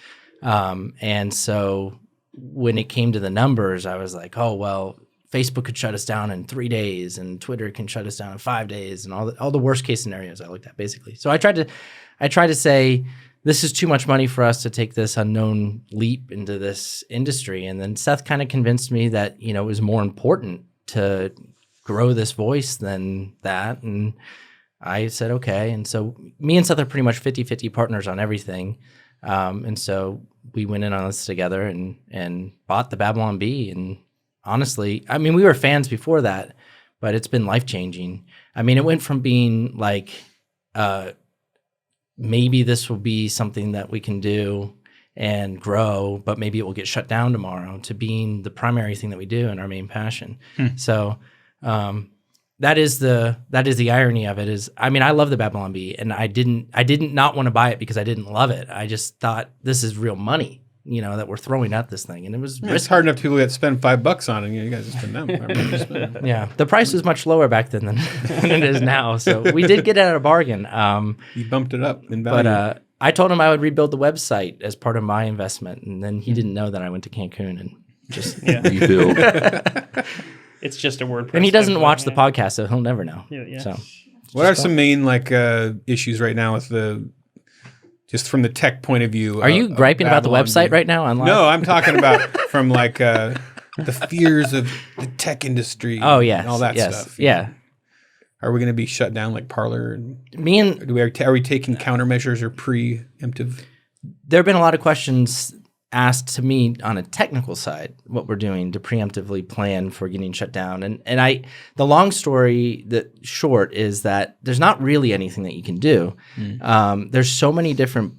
And so when it came to the numbers, I was like, oh, well, Facebook could shut us down in 3 days and Twitter can shut us down in 5 days and all the worst case scenarios I looked at basically. So I tried to say, this is too much money for us to take this unknown leap into this industry. And then Seth kind of convinced me that, it was more important to grow this voice than that. And I said, okay. And so me and Seth are pretty much 50-50 partners on everything. And so we went in on this together and bought the Babylon Bee. And honestly, I mean, we were fans before that, but it's been life-changing. I mean, it went from being like, maybe this will be something that we can do and grow, but maybe it will get shut down tomorrow, to being the primary thing that we do and our main passion. So that is the irony of it is, I mean, I love the Babylon Bee and I didn't not want to buy it because I didn't love it. I just thought this is real money. that we're throwing at this thing, and it was It's hard enough people that spend $5 on it. You guys just spend them. Yeah, the price was much lower back then than it is now. So we did get it at a bargain. You bumped it up in value. But I told him I would rebuild the website as part of my investment, and then he didn't know that I went to Cancun and just rebuild. It's just a WordPress. And he doesn't watch the podcast, so he'll never know. Yeah. So, what are some main issues right now with just from the tech point of view? Are you griping about the website right now online? No, I'm talking about from the fears of the tech industry. Oh yeah, and all that stuff. Yeah. Are we going to be shut down like Parler? Are we taking countermeasures or preemptive? There have been a lot of questions asked to me on a technical side, what we're doing to preemptively plan for getting shut down. And the long story, the short is that there's not really anything that you can do. There's so many different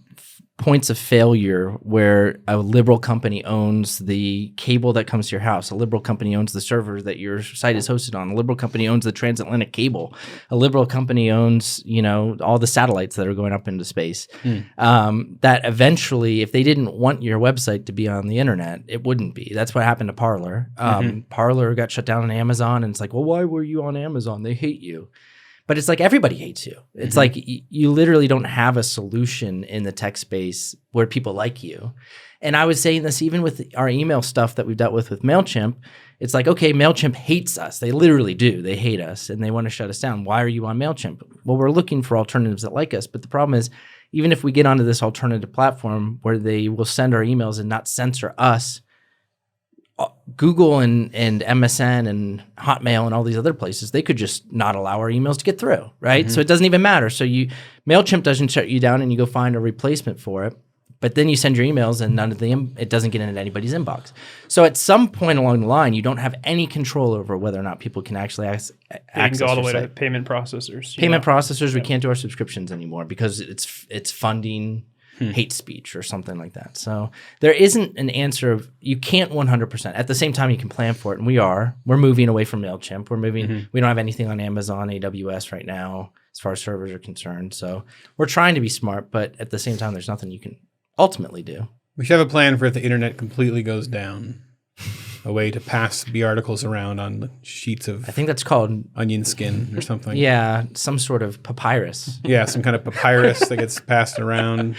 points of failure where a liberal company owns the cable that comes to your house. A liberal company owns the server that your site is hosted on. A liberal company owns the transatlantic cable. A liberal company owns, all the satellites that are going up into space. That eventually, if they didn't want your website to be on the internet, it wouldn't be. That's what happened to Parler. Parler got shut down on Amazon, and it's like, well, why were you on Amazon? They hate you. But it's like everybody hates you. It's like you literally don't have a solution in the tech space where people like you. And I was saying this even with our email stuff that we've dealt with MailChimp. It's like, okay, MailChimp hates us. They literally do. They hate us, and they want to shut us down. Why are you on MailChimp? Well, we're looking for alternatives that like us. But the problem is, even if we get onto this alternative platform where they will send our emails and not censor us, Google and MSN and Hotmail and all these other places, they could just not allow our emails to get through, right? So it doesn't even matter. So MailChimp doesn't shut you down, and you go find a replacement for it. But then you send your emails, and it doesn't get into anybody's inbox. So at some point along the line, you don't have any control over whether or not people can actually access. They can go all the way your to site. payment processors. Processors, we can't do our subscriptions anymore because it's funding hate speech or something like that. So there isn't an answer of, you can't 100%. At the same time, you can plan for it, and we're moving away from MailChimp. We're moving, we don't have anything on Amazon, AWS right now as far as servers are concerned. So we're trying to be smart, but at the same time, there's nothing you can ultimately do. We should have a plan for if the internet completely goes down. A way to pass the articles around on sheets of, I think that's called onion skin or something. Yeah, some sort of papyrus. Yeah, some kind of papyrus that gets passed around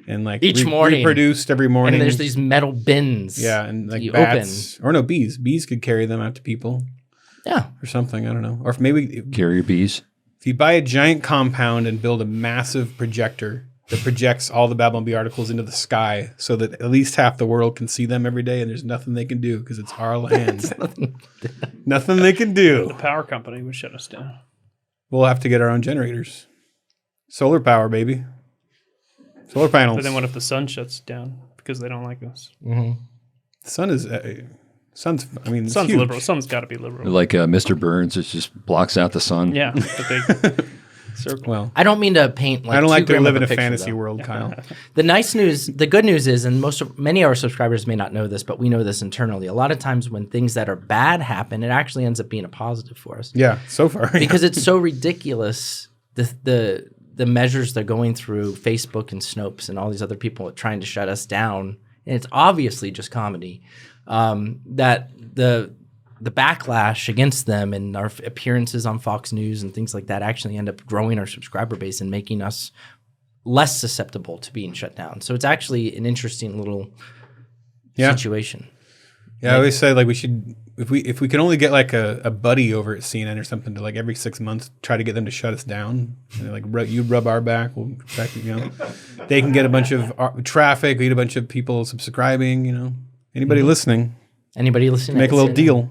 and each morning, reproduced every morning. And there's these metal bins. Yeah, and you bats, or no, bees. Bees could carry them out to people. Yeah, or something. I don't know. Or if maybe carrier bees. If you buy a giant compound and build a massive projector that projects all the Babylon Bee articles into the sky, so that at least half the world can see them every day, and there's nothing they can do because it's our land. Nothing they can do. The power company would shut us down. We'll have to get our own generators. Solar power, baby. Solar panels. But then what if the sun shuts down because they don't like us? The sun is, sun's sun's huge. liberal. Sun's got to be liberal. Like Mr. Burns, it just blocks out the sun. Yeah, but they circle. Well, I don't mean to paint I don't like to live in a picture, fantasy though. world, Kyle. The good news is, and many of our subscribers may not know this, but we know this internally. A lot of times when things that are bad happen, it actually ends up being a positive for us. Yeah, so far. Because it's so ridiculous, the measures they're going through, Facebook and Snopes and all these other people trying to shut us down, and it's obviously just comedy, that the backlash against them and our appearances on Fox News and things like that actually end up growing our subscriber base and making us less susceptible to being shut down. So it's actually an interesting little situation. Yeah, I always say we should, if we can only get a buddy over at CNN or something to every 6 months try to get them to shut us down. And you rub our back, we'll back, they can get a bunch of traffic, we get a bunch of people subscribing. Anybody listening? Anybody listening? Make a little deal.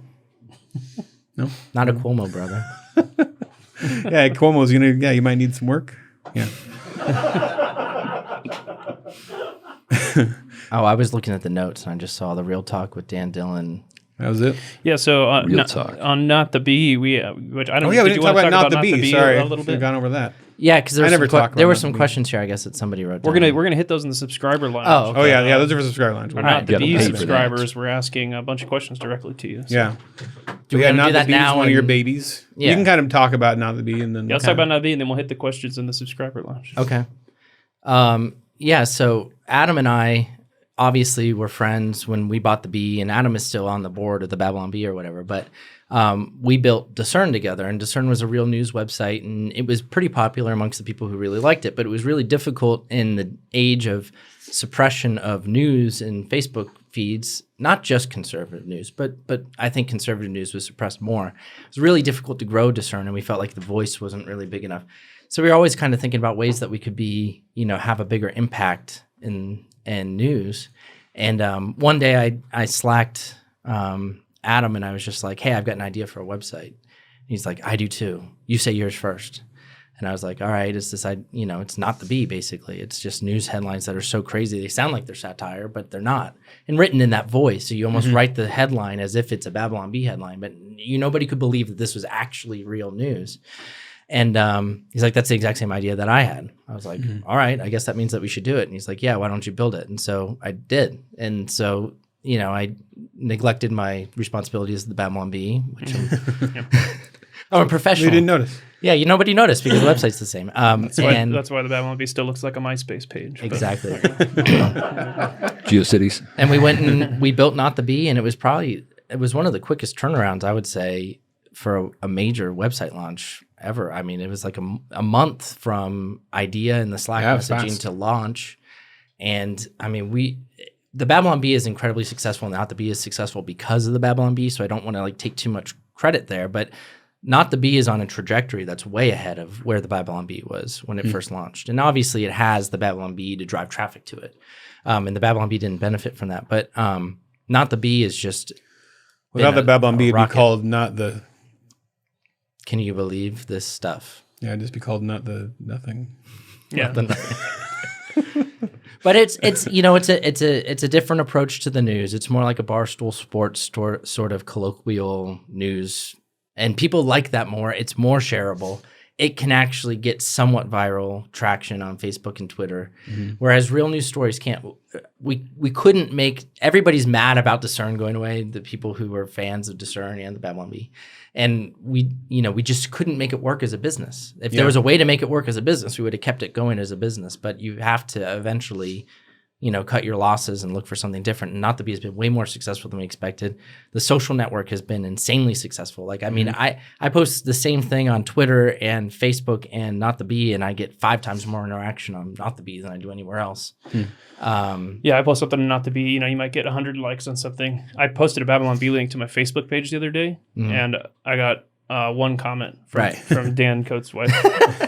No, not a Cuomo brother. Yeah, Cuomo's gonna. Yeah, you might need some work. Yeah. Oh, I was looking at the notes and I just saw the Real Talk with Dan Dillon. That was it. Yeah. So Talk. on Not the Bee, which I don't. We didn't talk about Not the Bee. Sorry, a little bit. We've gone over that. Yeah, because there were some Bee. questions here, I guess, that somebody wrote. We're down. gonna hit those in the subscriber line. Oh, okay. Oh yeah, those are for subscriber lines. We're Not the gotta Bee pay for that. subscribers. We're asking a bunch of questions directly to you. So. Yeah. Do we wanna Not do the that Bee is now one of your and- babies. Yeah. You can kind of talk about Not the Bee and then. Yeah, let's talk about Not the Bee, and then we'll hit the questions in the subscriber lounge. Okay. Yeah, so Adam and I obviously we're friends when we bought the Bee, and Adam is still on the board of the Babylon Bee or whatever, but we built Discern together, and Discern was a real news website, and it was pretty popular amongst the people who really liked it, but it was really difficult in the age of suppression of news in Facebook feeds, not just conservative news, but I think conservative news was suppressed more. It was really difficult to grow Discern, and we felt like the voice wasn't really big enough. So we were always kind of thinking about ways that we could be, have a bigger impact in news. And one day I slacked Adam, and I was just like, hey, I've got an idea for a website. And he's like, I do too. You say yours first. And I was like, all right, it's this, it's not the Bee, basically. It's just news headlines that are so crazy. They sound like they're satire, but they're not. And written in that voice. So you almost write the headline as if it's a Babylon Bee headline, but nobody could believe that this was actually real news. And he's like, that's the exact same idea that I had. I was like, all right, I guess that means that we should do it. And he's like, yeah, why don't you build it? And so I did. And so, I neglected my responsibilities as the Babylon Bee, which I'm a professional. You didn't notice. Yeah, nobody noticed because the website's the same. That's why the Babylon Bee still looks like a MySpace page. Exactly. GeoCities. And we went and we built Not the Bee, and it was one of the quickest turnarounds, I would say, for a major website launch ever. I mean, it was like a month from idea in the Slack messaging fast. to launch. And I mean, the Babylon Bee is incredibly successful, and Not the Bee is successful because of the Babylon Bee. So I don't want to take too much credit there, but Not the Bee is on a trajectory that's way ahead of where the Babylon Bee was when it first launched. And obviously it has the Babylon Bee to drive traffic to it. And the Babylon Bee didn't benefit from that. But Not the Bee is just Without the Babylon Bee, it'd be called Not the... Can you believe this stuff? Yeah, it'd just be called Not the Nothing. Yeah. But it's a different approach to the news. It's more like a Barstool Sports sort of colloquial news, and people like that more. It's more shareable. It can actually get somewhat viral traction on Facebook and Twitter, whereas real news stories can't. We couldn't make. Everybody's mad about Discern going away. The people who were fans of Discern and the Babylon Bee, and we just couldn't make it work as a business. If there was a way to make it work as a business, we would have kept it going as a business. But you have to eventually, cut your losses and look for something different. And Not the Bee has been way more successful than we expected. The social network has been insanely successful. I mean, I post the same thing on Twitter and Facebook and Not the Bee, and I get 5 times more interaction on Not the Bee than I do anywhere else. I post something on Not the Bee. You might get 100 likes on something. I posted a Babylon Bee link to my Facebook page the other day, and I got one comment from Dan Coates' wife.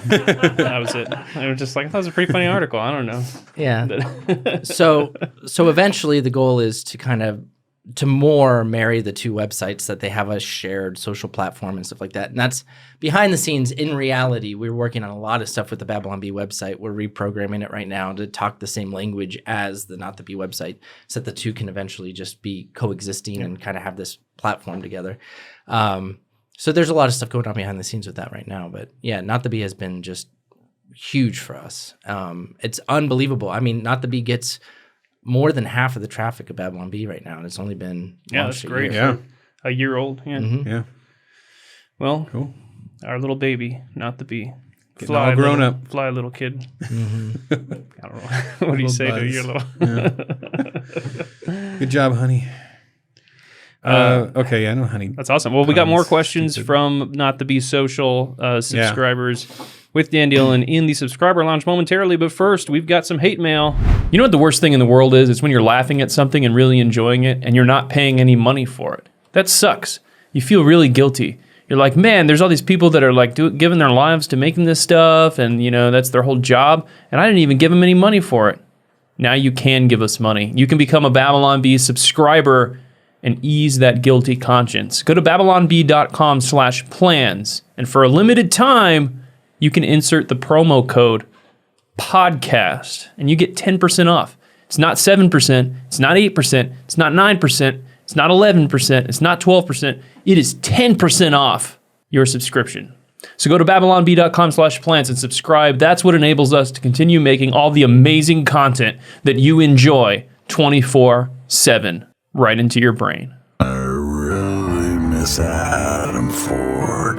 That was it. I was just like, that was a pretty funny article. I don't know. Yeah. So eventually the goal is to more marry the two websites, that they have a shared social platform and stuff like that. And that's behind the scenes. In reality, we're working on a lot of stuff with the Babylon Bee website. We're reprogramming it right now to talk the same language as the Not the Bee website, so that the two can eventually just be coexisting and kind of have this platform together. So there's a lot of stuff going on behind the scenes with that right now. But yeah, Not the Bee has been just huge for us. It's unbelievable. I mean, Not the Bee gets more than half of the traffic of Babylon Bee right now, and it's only been that's great. Yeah, a year old. Yeah. Yeah. Well, cool. Our little baby, Not the Bee. Getting all grown up. Fly, little kid. I don't know. What do you say to your little? Good job, honey. Okay, I know, honey. That's awesome. Well, we got more questions from Not the Bee Social subscribers with Dan Dillon in the subscriber lounge momentarily. But first, we've got some hate mail. You know what the worst thing in the world is? It's when you're laughing at something and really enjoying it, and you're not paying any money for it. That sucks. You feel really guilty. You're like, man, there's all these people that are giving their lives to making this stuff, and that's their whole job, and I didn't even give them any money for it. Now you can give us money. You can become a Babylon Bee subscriber and ease that guilty conscience. Go to babylonbee.com/plans, and for a limited time, you can insert the promo code podcast, and you get 10% off. It's not 7%, it's not 8%, it's not 9%, it's not 11%, it's not 12%. It is 10% off your subscription. So go to babylonbee.com/plans and subscribe. That's what enables us to continue making all the amazing content that you enjoy 24/7. Right into your brain. I really miss Adam Ford.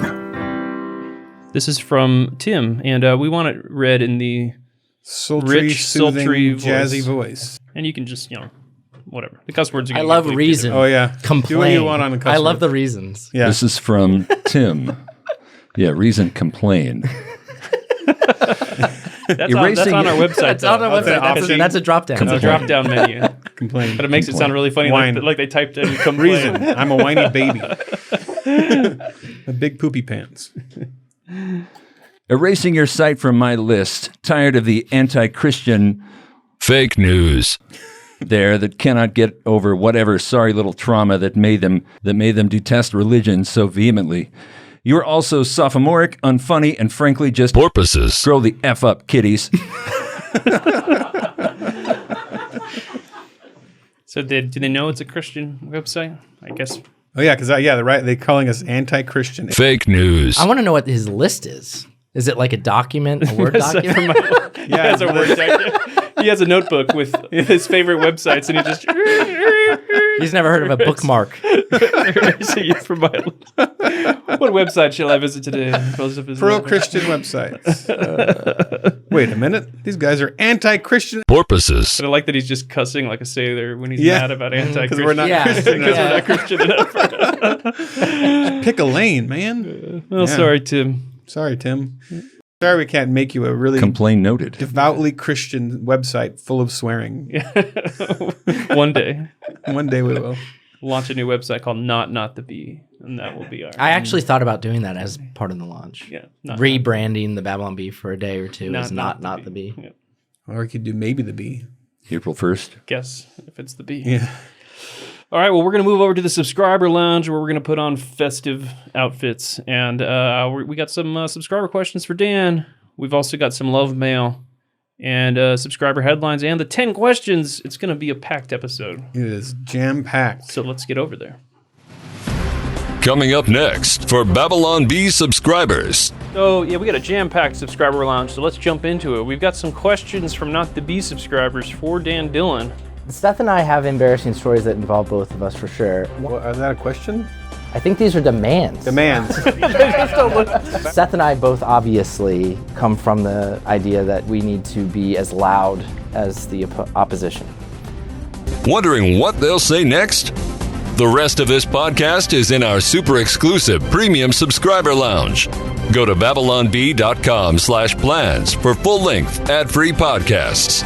This is from Tim, and we want it read in the Sultry, rich, soothing, sultry jazzy voice. And you can just, whatever. The cuss words are I gonna love get bleeped reason. Oh yeah. Complain. Do what you want on the cuss I love word. the reasons. Yeah. This is from Tim. Yeah, reason complain. That's on our website. It's on our That's an website. option. That's a drop down. It's a drop down menu. Complain. But it makes it sound really funny, Whine. like they typed in complain. Reason. I'm a whiny baby. A big poopy pants. Erasing your site from my list. Tired of the anti-Christian Fake news. there that cannot get over whatever sorry little trauma that made them detest religion so vehemently. You're also sophomoric, unfunny, and frankly just Porpoises. grow the F up, kiddies. So do they know it's a Christian website? I guess. Oh yeah, because they're calling us anti-Christian. Fake news. I want to know what his list is. Is it like a document, a Word document? He has a Word document. He has a notebook with his favorite websites, and he just. He's never heard of a bookmark. Erasing you from my list. What website shall I visit today? Pro-Christian websites. Wait a minute. These guys are anti-Christian. Porpoises. But I like that he's just cussing like a sailor when he's Yeah. mad about anti-Christian. Because we're not Yeah. Christian Because enough. we're not Christian enough. Pick a lane, man. Well, Yeah. sorry, Tim. Sorry, Tim. Sorry we can't make you a really Complain noted. devoutly Christian website full of swearing. One day, One day we will. launch a new website called Not the Bee, and that will be our. I actually thought about doing that as part of the launch. Yeah, not Rebranding the Babylon Bee for a day or two is not the the bee. Yeah. Or we could do maybe the bee. April 1st. Guess if it's the bee. Yeah. All right, well, we're going to move over to the subscriber lounge where we're going to put on festive outfits. And we got some subscriber questions for Dan. We've also got some love mail and subscriber headlines and the 10 questions. It's going to be a packed episode. It is jam-packed. So let's get over there. Coming up next for Babylon Bee subscribers. So, yeah, we got a jam-packed subscriber lounge, so let's jump into it. We've got some questions from Not the Bee subscribers for Dan Dillon. Seth and I have embarrassing stories that involve both of us for sure. Well, is that a question? I think these are demands. Demands. Seth and I both obviously come from the idea that we need to be as loud as the opposition. Wondering what they'll say next? The rest of this podcast is in our super exclusive premium subscriber lounge. Go to babylonbee.com/plans for full-length ad-free podcasts.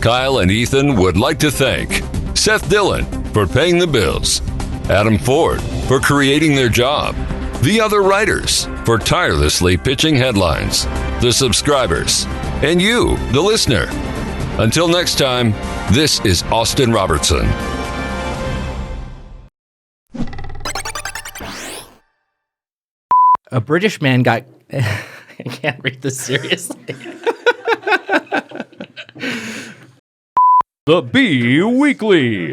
Kyle and Ethan would like to thank Seth Dillon for paying the bills, Adam Ford for creating their job, the other writers for tirelessly pitching headlines, the subscribers, and you, the listener. Until next time, this is Austin Robertson. A British man got. I can't read this seriously. The Bee Weekly.